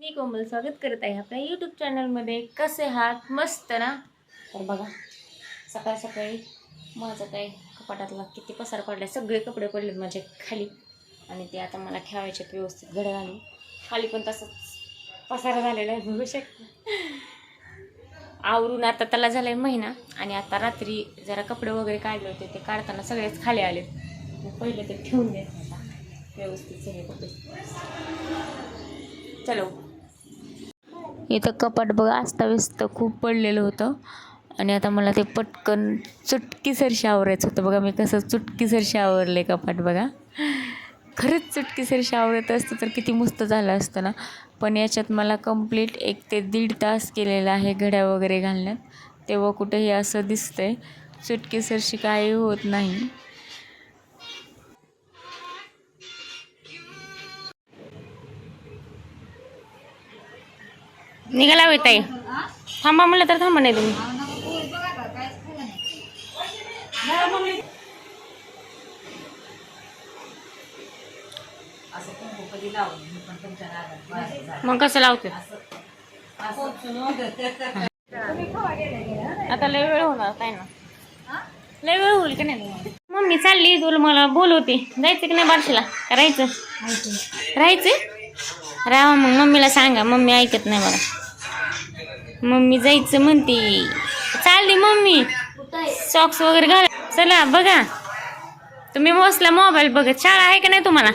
मी कोमल स्वागत करत आहे आपल्या यूट्यूब चॅनलमध्ये. कसे आहात? मस्त ना? तर बघा सकाळ सकाळी माझं काय कपाटातला किती पसार पडला, सगळे कपडे पडलेत माझे खाली आणि ते आता मला ठेवायचे व्यवस्थित घड्या घालून. खाली पण तसंच पसारा झालेला आहे, बघू शकता. आवरून आता त्याला झाला आहे महिना आणि आता रात्री जरा कपडे वगैरे काढले होते, ते काढताना सगळेच खाली आलेत. पहिले ते ठेवून देत आता व्यवस्थित सगळे कपडे. चलो, इथं कपाट बघा अस्ताव्यस्त खूप पडलेलं होतं आणि आता मला ते पटकन चुटकीसरशी आवरायचं होतं. बघा मी कसं चुटकीसरशी आवरले कपाट. बघा खरंच चुटकीसरशी आवरत असतं तर किती मस्त झालं असतं ना. पण याच्यात मला कंप्लीट 1 ते 1.5 तास केलेला आहे घड्या वगैरे घालण्यात, तेव्हा कुठेही असं दिसतंय. चुटकीसरशी काही होत नाही. निघाला होय ताई? थांबा म्हणलं तर थांबा नाही तुम्ही. मग कसं लावते आता? लय वेळ होणार काय ना, लय वेळ होईल का नाही? मम्मी चालली तुला मला बोलवते, जायचं की नाही बारशीला? करायचं राहायचं राहा. मग मम्मीला सांगा, मम्मी ऐकत नाही मला. मम्मी जायचं म्हणते, चालली मम्मी. सॉक्स वगैरे घाल. चला बघा तुम्ही बसला मोबाईल बघत. शाळा आहे का नाही तुम्हाला?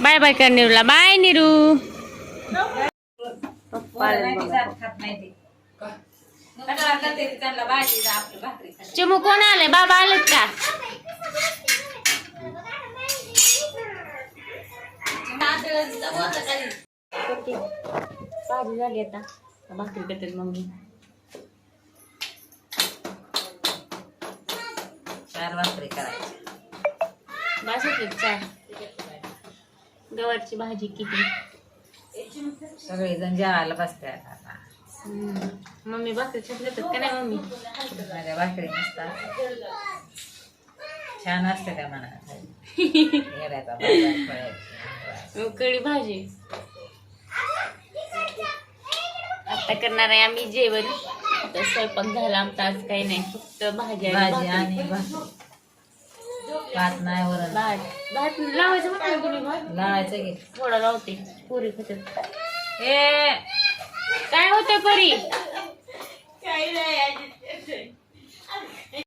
बाय बाय कर निरूला. बाय निरू. चिमू कोण आले? बाबा आलेत का? भाजी झाली आता, भाकरी करते मम्मी. 4 भाकरी करायची. बस होते 4. गवारची भाजी किती? सगळेजण जेवायला बसतात आता. मम्मी भाकरी छान देतात का नाही मम्मी? माझ्या भाकरी मस्त छान असते त्या मनात. कढी भाजी आता करणार आहे आम्ही जेवण. आता स्वयंपाक झाला आमचा. आज काही नाही, फक्त भाजी आणि भात नाही, वरण. भात लावायचं म्हटलं तुम्ही? भात लावायचं की थोडा लावते, पुरी खातात. हे काय होतं परी? काही नाही.